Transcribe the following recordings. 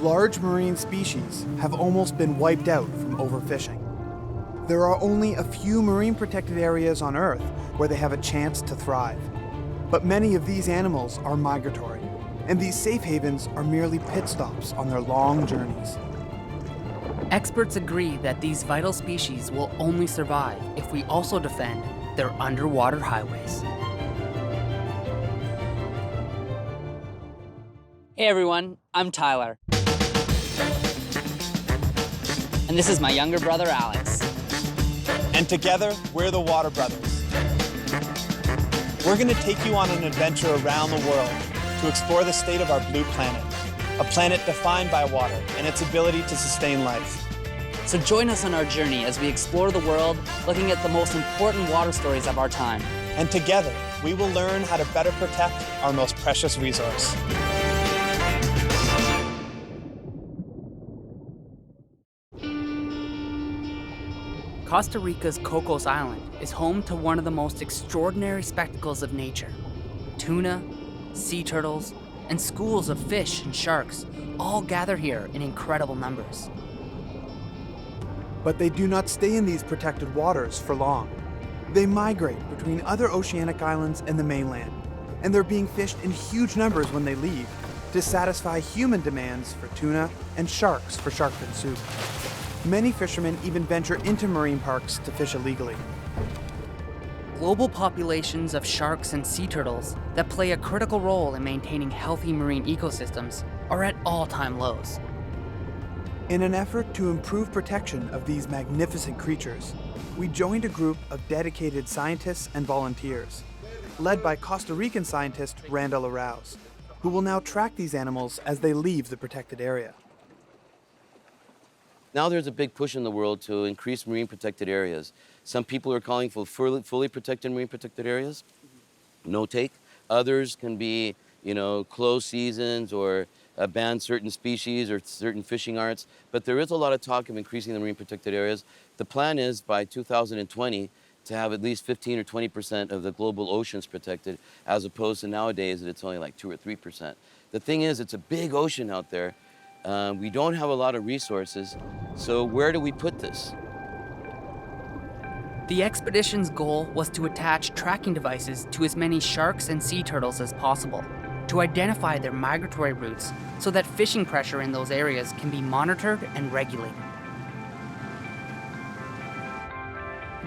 large marine species have almost been wiped out from overfishing. There are only a few marine protected areas on Earth where they have a chance to thrive. But many of these animals are migratory, and these safe havens are merely pit stops on their long journeys. Experts agree that these vital species will only survive if we also defend their underwater highways. Hey everyone, I'm Tyler. And this is my younger brother, Alex. And together, we're the Water Brothers. We're gonna take you on an adventure around the world to explore the state of our blue planet, a planet defined by water and its ability to sustain life. So join us on our journey as we explore the world, looking at the most important water stories of our time. And together, we will learn how to better protect our most precious resource. Costa Rica's Cocos Island is home to one of the most extraordinary spectacles of nature. Tuna, sea turtles, and schools of fish and sharks all gather here in incredible numbers. But they do not stay in these protected waters for long. They migrate between other oceanic islands and the mainland, and they're being fished in huge numbers when they leave to satisfy human demands for tuna and sharks for shark fin soup. Many fishermen even venture into marine parks to fish illegally. Global populations of sharks and sea turtles that play a critical role in maintaining healthy marine ecosystems are at all-time lows. In an effort to improve protection of these magnificent creatures, we joined a group of dedicated scientists and volunteers, led by Costa Rican scientist Randall Arauz, who will now track these animals as they leave the protected area. Now there's a big push in the world to increase marine protected areas. Some people are calling for fully protected marine protected areas, no take. Others can be, closed seasons or ban certain species or certain fishing arts. But there is a lot of talk of increasing the marine protected areas. The plan is by 2020 to have at least 15 or 20% of the global oceans protected, as opposed to nowadays that it's only like 2 or 3%. The thing is, it's a big ocean out there. We don't have a lot of resources, so where do we put this? The expedition's goal was to attach tracking devices to as many sharks and sea turtles as possible, to identify their migratory routes so that fishing pressure in those areas can be monitored and regulated.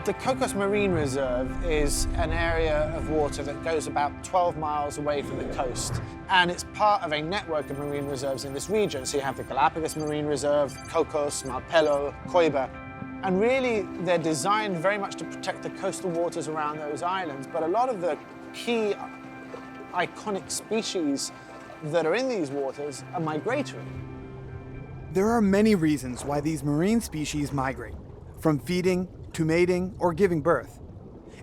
The Cocos Marine Reserve is an area of water that goes about 12 miles away from the coast, and it's part of a network of marine reserves in this region. So you have the Galapagos Marine Reserve, Cocos, Malpelo, Coiba, and really they're designed very much to protect the coastal waters around those islands, but a lot of the key iconic species that are in these waters are migratory. There are many reasons why these marine species migrate, from feeding to mating or giving birth.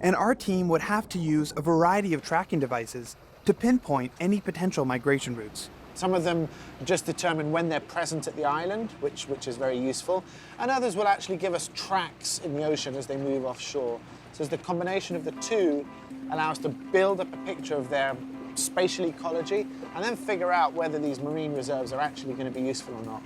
And our team would have to use a variety of tracking devices to pinpoint any potential migration routes. Some of them just determine when they're present at the island, which is very useful, and others will actually give us tracks in the ocean as they move offshore. So the combination of the two allows us to build up a picture of their spatial ecology and then figure out whether these marine reserves are actually going to be useful or not.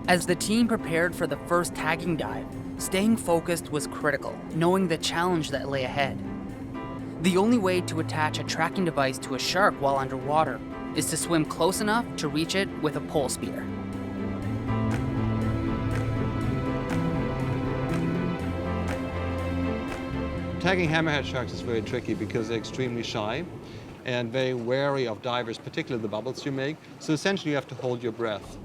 As the team prepared for the first tagging dive, staying focused was critical, knowing the challenge that lay ahead. The only way to attach a tracking device to a shark while underwater is to swim close enough to reach it with a pole spear. Tagging hammerhead sharks is very tricky because they're extremely shy and very wary of divers, particularly the bubbles you make. So essentially you have to hold your breath.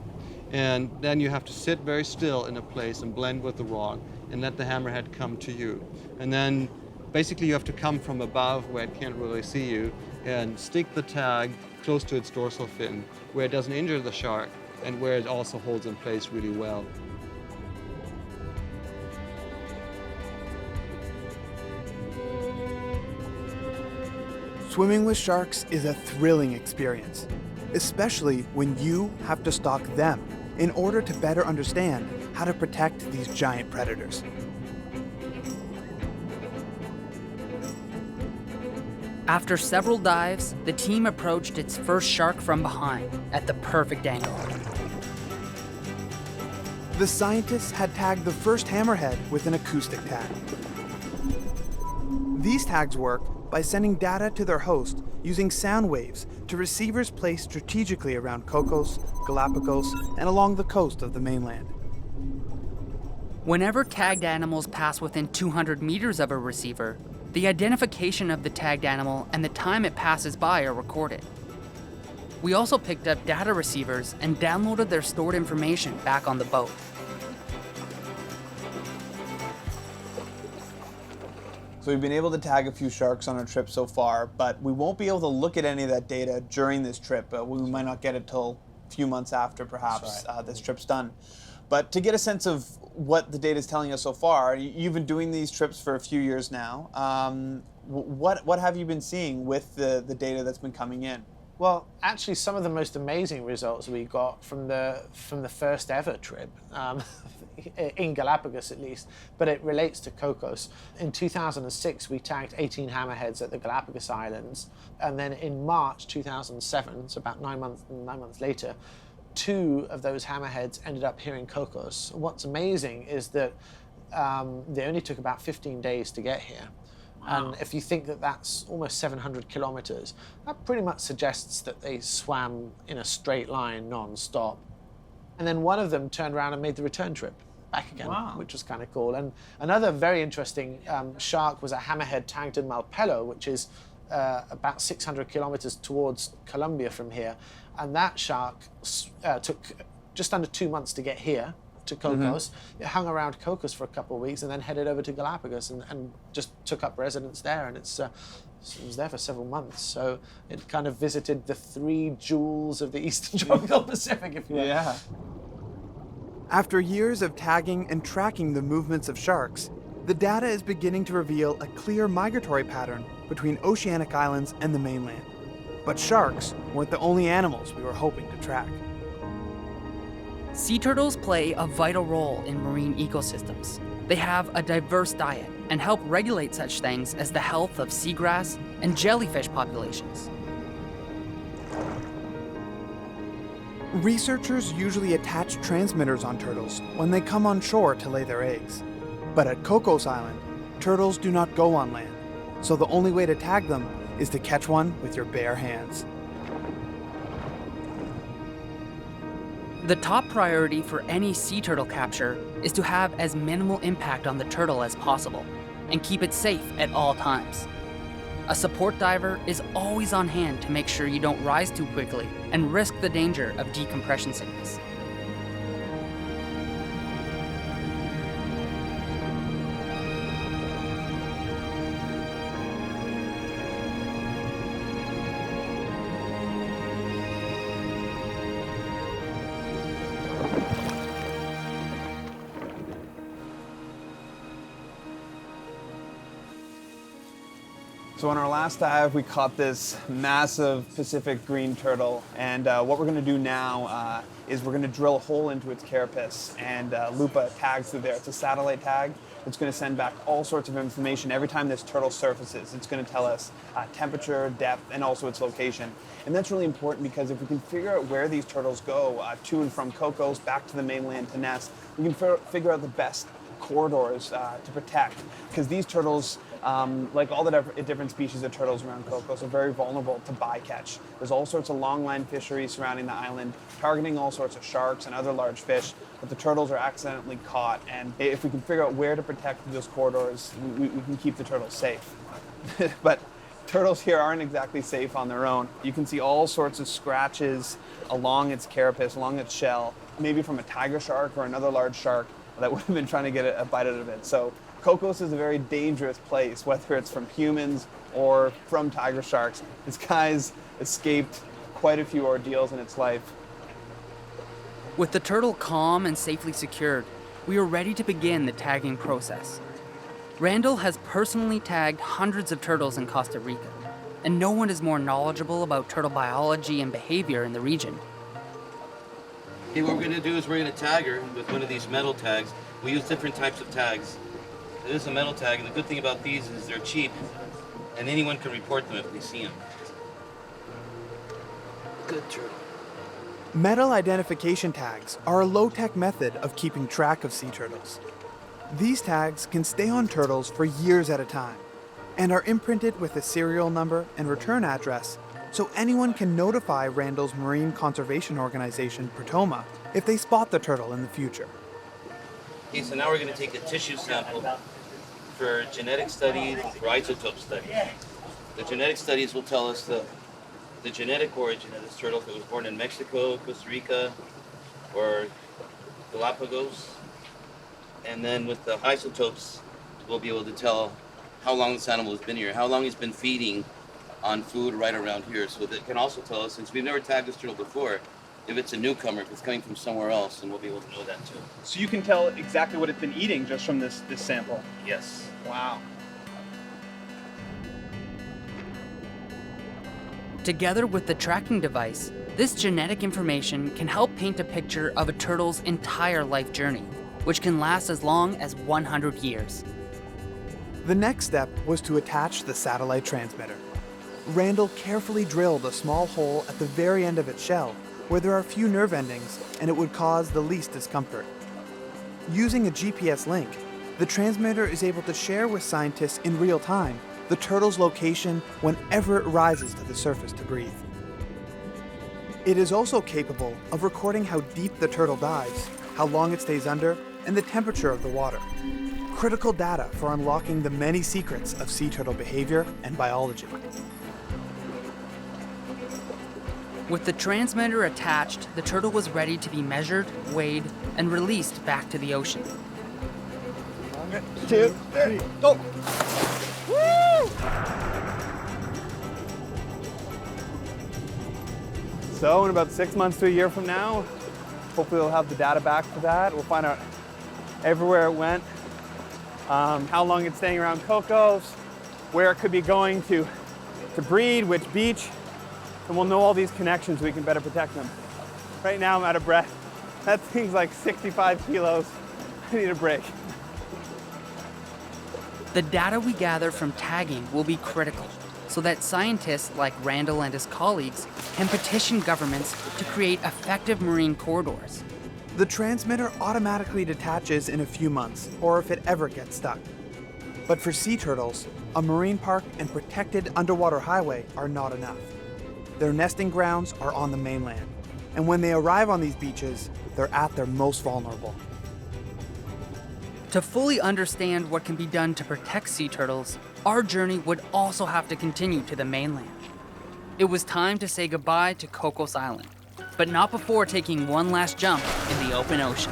And then you have to sit very still in a place and blend with the rock and let the hammerhead come to you. And then basically you have to come from above where it can't really see you and stick the tag close to its dorsal fin where it doesn't injure the shark and where it also holds in place really well. Swimming with sharks is a thrilling experience, especially when you have to stalk them in order to better understand how to protect these giant predators. After several dives, the team approached its first shark from behind at the perfect angle. The scientists had tagged the first hammerhead with an acoustic tag. These tags work by sending data to their host using sound waves to receivers placed strategically around Cocos, Galapagos, and along the coast of the mainland. Whenever tagged animals pass within 200 meters of a receiver, the identification of the tagged animal and the time it passes by are recorded. We also picked up data receivers and downloaded their stored information back on the boat. So we've been able to tag a few sharks on our trip so far, but we won't be able to look at any of that data during this trip. We might not get it till a few months after, perhaps, this trip's done. But to get a sense of what the data is telling us so far, you've been doing these trips for a few years now. What have you been seeing with the data that's been coming in? Well, actually, some of the most amazing results we got from the first ever trip, in Galapagos at least, but it relates to Cocos. In 2006, we tagged 18 hammerheads at the Galapagos Islands, and then in March 2007, so about 9 months later, 2 of those hammerheads ended up here in Cocos. What's amazing is that they only took about 15 days to get here. Wow. And if you think that that's almost 700 kilometers, that pretty much suggests that they swam in a straight line non-stop. And then one of them turned around and made the return trip back again, wow, which was kind of cool. And another very interesting shark was a hammerhead tagged in Malpelo, which is about 600 kilometers towards Colombia from here. And that shark took just under 2 months to get here to Cocos. Mm-hmm. It hung around Cocos for a couple of weeks and then headed over to Galapagos and just took up residence there. And it was there for several months. So it kind of visited the 3 jewels of the Eastern Tropical Pacific, if you will. Yeah. After years of tagging and tracking the movements of sharks, the data is beginning to reveal a clear migratory pattern between oceanic islands and the mainland. But sharks weren't the only animals we were hoping to track. Sea turtles play a vital role in marine ecosystems. They have a diverse diet and help regulate such things as the health of seagrass and jellyfish populations. Researchers usually attach transmitters on turtles when they come on shore to lay their eggs. But at Cocos Island, turtles do not go on land, so the only way to tag them is to catch one with your bare hands. The top priority for any sea turtle capture is to have as minimal impact on the turtle as possible and keep it safe at all times. A support diver is always on hand to make sure you don't rise too quickly and risk the danger of decompression sickness. So on our last dive, we caught this massive Pacific green turtle, and what we're going to do now is we're going to drill a hole into its carapace and loop a tag through there. It's a satellite tag. It's going to send back all sorts of information every time this turtle surfaces. It's going to tell us temperature, depth, and also its location. And that's really important because if we can figure out where these turtles go to and from Cocos, back to the mainland to nest, we can figure out the best corridors to protect, because these turtles, like all the different species of turtles around Cocos, are very vulnerable to bycatch. There's all sorts of longline fisheries surrounding the island, targeting all sorts of sharks and other large fish, but the turtles are accidentally caught. And if we can figure out where to protect those corridors, we can keep the turtles safe. But turtles here aren't exactly safe on their own. You can see all sorts of scratches along its carapace, along its shell, maybe from a tiger shark or another large shark that would have been trying to get a bite out of it. So Cocos is a very dangerous place, whether it's from humans or from tiger sharks. This guy's escaped quite a few ordeals in its life. With the turtle calm and safely secured, we are ready to begin the tagging process. Randall has personally tagged hundreds of turtles in Costa Rica, and no one is more knowledgeable about turtle biology and behavior in the region. Okay, what we're going to do is we're going to tag her with one of these metal tags. We use different types of tags. This is a metal tag, and the good thing about these is they're cheap. And anyone can report them if they see them. Good turtle. Metal identification tags are a low-tech method of keeping track of sea turtles. These tags can stay on turtles for years at a time and are imprinted with a serial number and return address, so anyone can notify Randall's Marine Conservation Organization, Protoma, if they spot the turtle in the future. Okay, so now we're going to take a tissue sample for genetic studies, for isotope studies. The genetic studies will tell us the genetic origin of this turtle, if it was born in Mexico, Costa Rica, or Galapagos. And then with the isotopes, we'll be able to tell how long this animal has been here, how long he's been feeding on food right around here. So that can also tell us, since we've never tagged this turtle before, if it's a newcomer, if it's coming from somewhere else, and we'll be able to know that too. So you can tell exactly what it's been eating just from this sample? Yes. Wow. Together with the tracking device, this genetic information can help paint a picture of a turtle's entire life journey, which can last as long as 100 years. The next step was to attach the satellite transmitter. Randall carefully drilled a small hole at the very end of its shell, where there are few nerve endings and it would cause the least discomfort. Using a GPS link, the transmitter is able to share with scientists in real time the turtle's location whenever it rises to the surface to breathe. It is also capable of recording how deep the turtle dives, how long it stays under, and the temperature of the water. Critical data for unlocking the many secrets of sea turtle behavior and biology. With the transmitter attached, the turtle was ready to be measured, weighed, and released back to the ocean. 1, 2, 3, go! Woo! So in about 6 months to a year from now, hopefully we'll have the data back for that. We'll find out everywhere it went, how long it's staying around Cocos, where it could be going to breed, which beach, and we'll know all these connections so we can better protect them. Right now I'm out of breath. That thing's like 65 kilos. I need a break. The data we gather from tagging will be critical, so that scientists like Randall and his colleagues can petition governments to create effective marine corridors. The transmitter automatically detaches in a few months, or if it ever gets stuck. But for sea turtles, a marine park and protected underwater highway are not enough. Their nesting grounds are on the mainland, and when they arrive on these beaches, they're at their most vulnerable. To fully understand what can be done to protect sea turtles, our journey would also have to continue to the mainland. It was time to say goodbye to Cocos Island, but not before taking one last jump in the open ocean.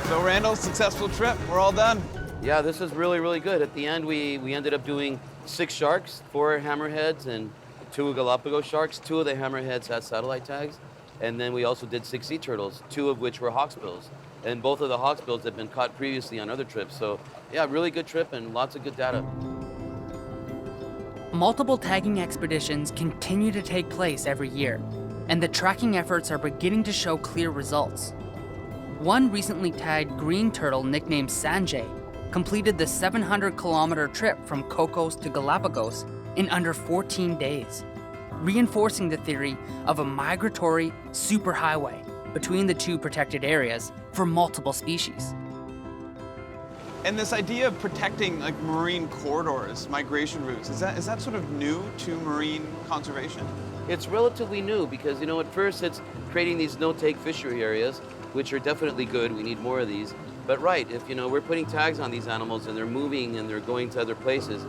So Randall, successful trip, we're all done. Yeah, this is really, really good. At the end, we ended up doing 6 sharks, 4 hammerheads, and 2 Galapagos sharks. 2 of the hammerheads had satellite tags. And then we also did 6 sea turtles, 2 of which were hawksbills. And both of the hawksbills had been caught previously on other trips. So yeah, really good trip and lots of good data. Multiple tagging expeditions continue to take place every year, and the tracking efforts are beginning to show clear results. One recently tagged green turtle nicknamed Sanjay completed the 700-kilometer trip from Cocos to Galapagos in under 14 days, reinforcing the theory of a migratory superhighway between the 2 protected areas for multiple species. And this idea of protecting like marine corridors, migration routes, is that sort of new to marine conservation? It's relatively new because, at first it's creating these no-take fishery areas, which are definitely good. We need more of these. But right, if we're putting tags on these animals and they're moving and they're going to other places,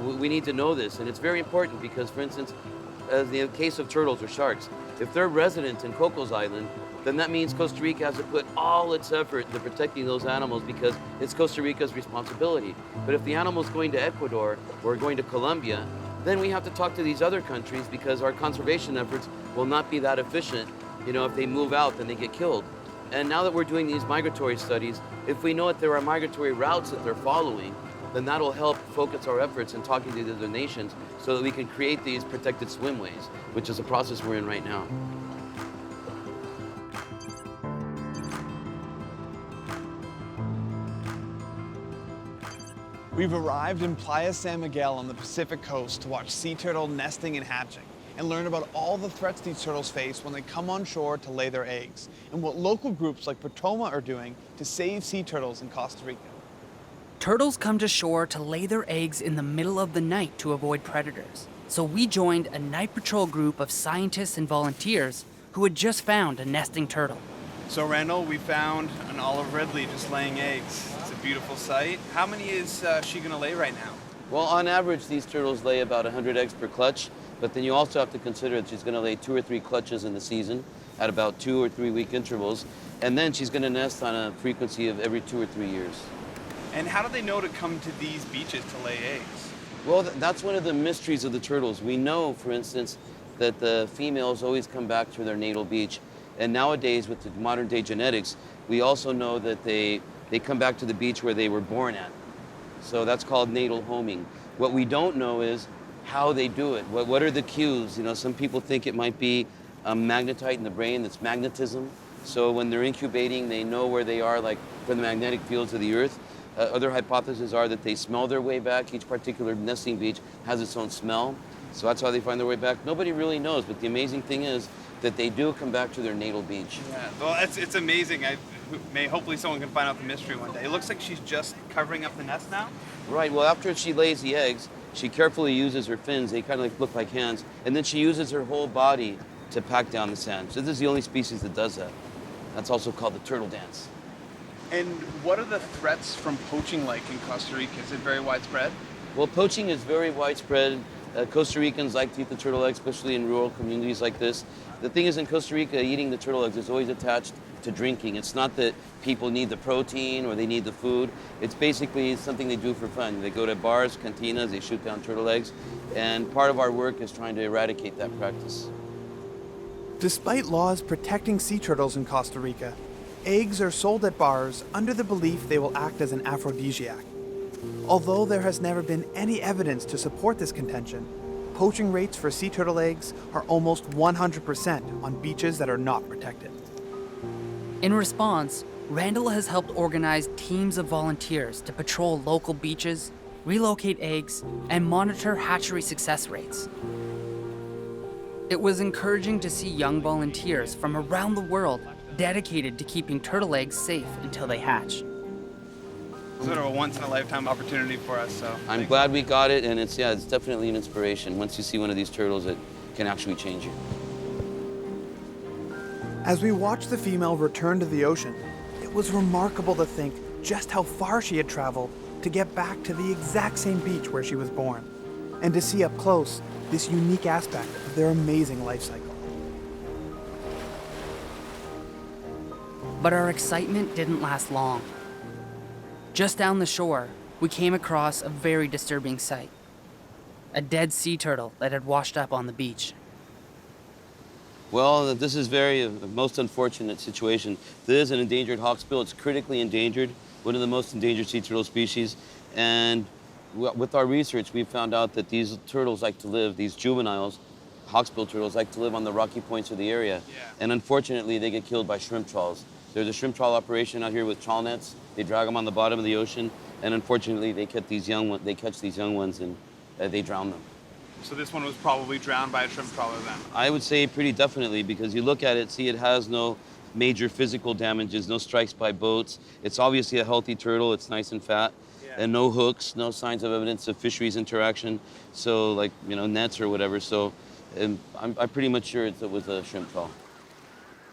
we need to know this. And it's very important because, for instance, as in the case of turtles or sharks, if they're resident in Cocos Island, then that means Costa Rica has to put all its effort into protecting those animals because it's Costa Rica's responsibility. But if the animal's going to Ecuador or going to Colombia, then we have to talk to these other countries because our conservation efforts will not be that efficient. If they move out, then they get killed. And now that we're doing these migratory studies, if we know that there are migratory routes that they're following, then that'll help focus our efforts in talking to the other nations so that we can create these protected swimways, which is a process we're in right now. We've arrived in Playa San Miguel on the Pacific coast to watch sea turtle nesting and hatching and learn about all the threats these turtles face when they come on shore to lay their eggs and what local groups like Patroma are doing to save sea turtles in Costa Rica. Turtles come to shore to lay their eggs in the middle of the night to avoid predators. So we joined a night patrol group of scientists and volunteers who had just found a nesting turtle. So Randall, we found an olive Ridley just laying eggs. It's a beautiful sight. How many is she gonna lay right now? Well, on average, these turtles lay about 100 eggs per clutch, but then you also have to consider that she's gonna lay 2 or 3 clutches in the season at about 2 or 3 week intervals, and then she's gonna nest on a frequency of every 2 or 3 years. And how do they know to come to these beaches to lay eggs? Well, that's one of the mysteries of the turtles. We know, for instance, that the females always come back to their natal beach. And nowadays, with the modern day genetics, we also know that they come back to the beach where they were born at. So that's called natal homing. What we don't know is how they do it. What are the cues? You know, some people think it might be a magnetite in the brain, that's magnetism. So when they're incubating, they know where they are, like from the magnetic fields of the earth. Other hypotheses are that they smell their way back. Each particular nesting beach has its own smell. So that's how they find their way back. Nobody really knows, but the amazing thing is that they do come back to their natal beach. Yeah, well, it's amazing. Hopefully someone can find out the mystery one day. It looks like she's just covering up the nest now. Right, well, after she lays the eggs, she carefully uses her fins. They kind of look like hands. And then she uses her whole body to pack down the sand. So this is the only species that does that. That's also called the turtle dance. And what are the threats from poaching like in Costa Rica? Is it very widespread? Well, poaching is very widespread. Costa Ricans like to eat the turtle eggs, especially in rural communities like this. The thing is, in Costa Rica, eating the turtle eggs is always attached to drinking. It's not that people need the protein or they need the food. It's basically something they do for fun. They go to bars, cantinas, they shoot down turtle eggs, and part of our work is trying to eradicate that practice. Despite laws protecting sea turtles in Costa Rica, eggs are sold at bars under the belief they will act as an aphrodisiac. Although there has never been any evidence to support this contention, poaching rates for sea turtle eggs are almost 100% on beaches that are not protected. In response, Randall has helped organize teams of volunteers to patrol local beaches, relocate eggs, and monitor hatchery success rates. It was encouraging to see young volunteers from around the world dedicated to keeping turtle eggs safe until they hatch. Sort of a once-in-a-lifetime opportunity for us, so. I'm glad we got it, and it's definitely an inspiration. Once you see one of these turtles, it can actually change you. As we watched the female return to the ocean, it was remarkable to think just how far she had traveled to get back to the exact same beach where she was born, and to see up close this unique aspect of their amazing life cycle. But our excitement didn't last long. Just down the shore, we came across a very disturbing sight. A dead sea turtle that had washed up on the beach. Well, this is a most unfortunate situation. This is an endangered hawksbill. It's critically endangered, one of the most endangered sea turtle species. And with our research, we found out that these turtles like to live, these juveniles, hawksbill turtles, like to live on the rocky points of the area. Yeah. And unfortunately, they get killed by shrimp trawls. There's a shrimp trawl operation out here with trawl nets. They drag them on the bottom of the ocean, and unfortunately, they catch these young ones and they drown them. So this one was probably drowned by a shrimp trawler then? I would say pretty definitely, because you look at it, see it has no major physical damages, no strikes by boats. It's obviously a healthy turtle. It's nice and fat, and no hooks, no signs of evidence of fisheries interaction. So like, nets or whatever. So I'm pretty much sure it was a shrimp trawl.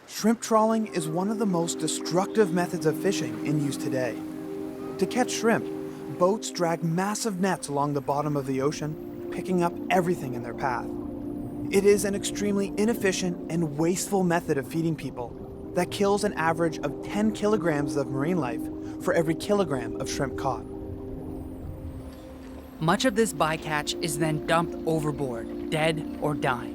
Shrimp trawling is one of the most destructive methods of fishing in use today. To catch shrimp, boats drag massive nets along the bottom of the ocean, picking up everything in their path. It is an extremely inefficient and wasteful method of feeding people that kills an average of 10 kilograms of marine life for every kilogram of shrimp caught. Much of this bycatch is then dumped overboard, dead or dying.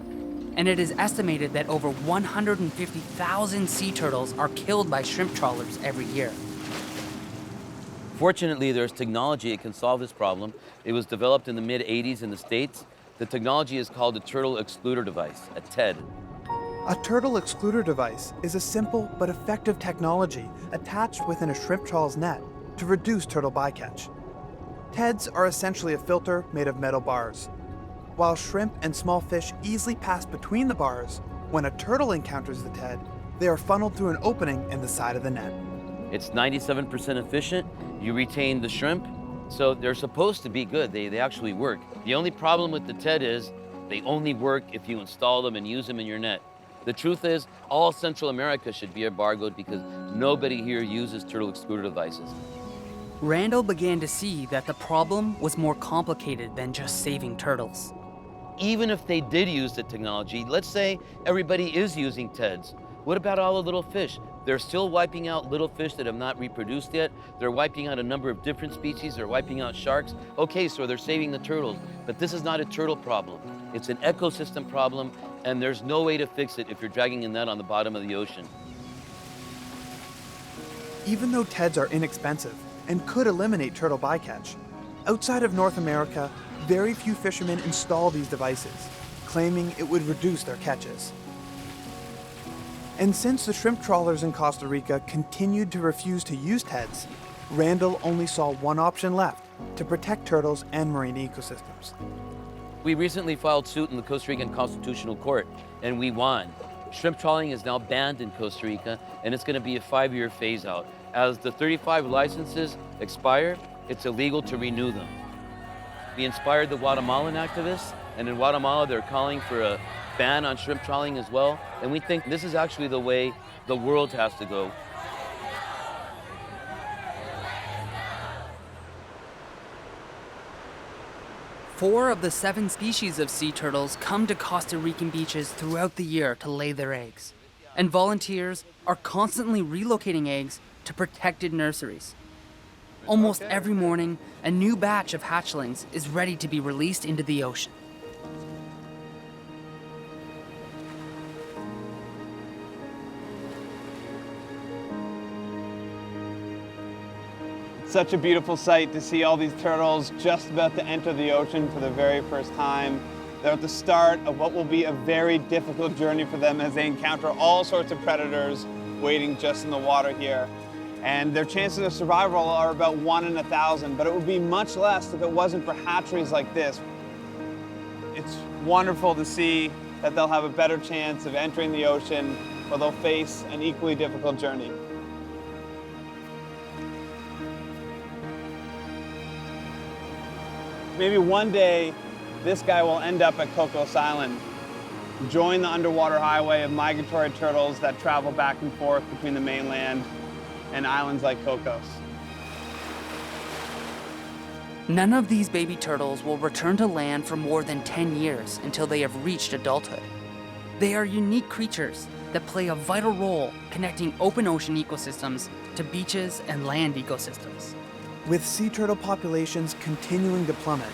And it is estimated that over 150,000 sea turtles are killed by shrimp trawlers every year. Fortunately, there's technology that can solve this problem. It was developed in the mid-'80s in the States. The technology is called a turtle excluder device, a TED. A turtle excluder device is a simple but effective technology attached within a shrimp trawl's net to reduce turtle bycatch. TEDs are essentially a filter made of metal bars. While shrimp and small fish easily pass between the bars, when a turtle encounters the TED, they are funneled through an opening in the side of the net. It's 97% efficient. You retain the shrimp, so they're supposed to be good. They actually work. The only problem with the TED is they only work if you install them and use them in your net. The truth is, all Central America should be embargoed because nobody here uses turtle excluder devices. Randall began to see that the problem was more complicated than just saving turtles. Even if they did use the technology, let's say everybody is using TEDs. What about all the little fish? They're still wiping out little fish that have not reproduced yet. They're wiping out a number of different species. They're wiping out sharks. Okay, so they're saving the turtles. But this is not a turtle problem. It's an ecosystem problem, and there's no way to fix it if you're dragging a net on the bottom of the ocean. Even though TEDs are inexpensive and could eliminate turtle bycatch, outside of North America, very few fishermen install these devices, claiming it would reduce their catches. And since the shrimp trawlers in Costa Rica continued to refuse to use TEDs, Randall only saw one option left to protect turtles and marine ecosystems. We recently filed suit in the Costa Rican Constitutional Court, and we won. Shrimp trawling is now banned in Costa Rica, and it's going to be a 5-year phase out. As the 35 licenses expire, it's illegal to renew them. We inspired the Guatemalan activists, and in Guatemala they're calling for a ban on shrimp trawling as well, and we think this is actually the way the world has to go. Four of the 7 species of sea turtles come to Costa Rican beaches throughout the year to lay their eggs, and volunteers are constantly relocating eggs to protected nurseries. Almost every morning, a new batch of hatchlings is ready to be released into the ocean. Such a beautiful sight to see all these turtles just about to enter the ocean for the very first time. They're at the start of what will be a very difficult journey for them as they encounter all sorts of predators waiting just in the water here. And their chances of survival are about 1 in 1,000, but it would be much less if it wasn't for hatcheries like this. It's wonderful to see that they'll have a better chance of entering the ocean, where they'll face an equally difficult journey. Maybe one day, this guy will end up at Cocos Island, join the underwater highway of migratory turtles that travel back and forth between the mainland and islands like Cocos. None of these baby turtles will return to land for more than 10 years until they have reached adulthood. They are unique creatures that play a vital role connecting open ocean ecosystems to beaches and land ecosystems. With sea turtle populations continuing to plummet,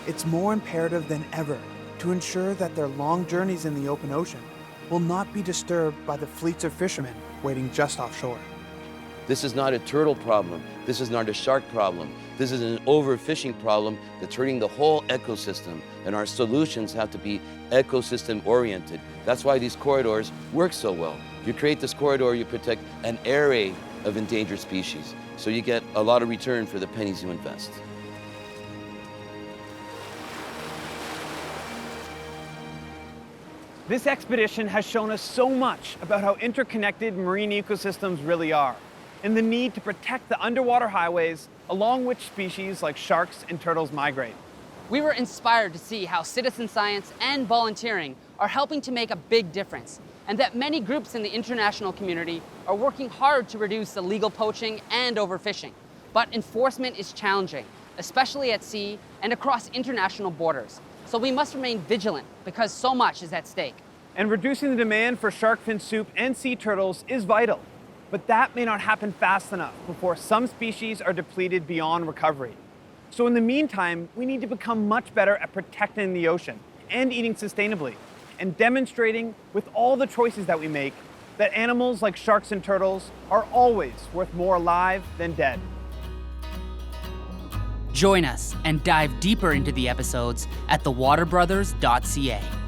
it's more imperative than ever to ensure that their long journeys in the open ocean will not be disturbed by the fleets of fishermen waiting just offshore. This is not a turtle problem. This is not a shark problem. This is an overfishing problem that's hurting the whole ecosystem, and our solutions have to be ecosystem oriented. That's why these corridors work so well. You create this corridor, you protect an array of endangered species, so you get a lot of return for the pennies you invest. This expedition has shown us so much about how interconnected marine ecosystems really are, and the need to protect the underwater highways along which species like sharks and turtles migrate. We were inspired to see how citizen science and volunteering are helping to make a big difference, and that many groups in the international community are working hard to reduce illegal poaching and overfishing. But enforcement is challenging, especially at sea and across international borders. So we must remain vigilant because so much is at stake. And reducing the demand for shark fin soup and sea turtles is vital. But that may not happen fast enough before some species are depleted beyond recovery. So in the meantime, we need to become much better at protecting the ocean and eating sustainably, and demonstrating with all the choices that we make that animals like sharks and turtles are always worth more alive than dead. Join us and dive deeper into the episodes at thewaterbrothers.ca.